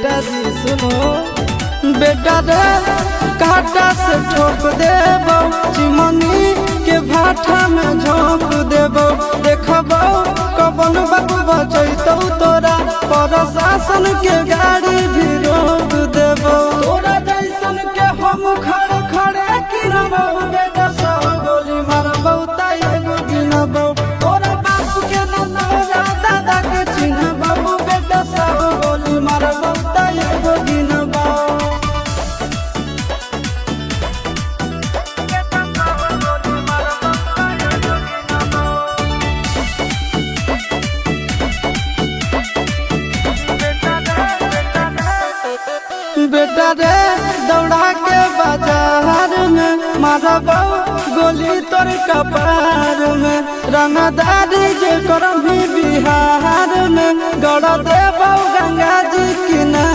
बेटा जी सुनो, बेटा रे काटा से ठोक देबो, चिमनी के भाटा में झोंक देबो। देखबो कबन बाबू बचैतौ तोरा, प्रशासन के गाड़ी भी रोक देबो। तोरा जैसन के हम खड़े खड़े गिनबो, बेटा सौ गोली मारबो त एगो गिनबो। तोरा बाप के न तोरा दादा के चिन्हबो, बेटा सौ गोली मारबो त एगो गिनबो। बेटा रे दौड़ा के बाजार में मारबो गोली तोर कपार में। रंगदारी जे करम बिहार में, गड़ देबो गंगा जी किनारे।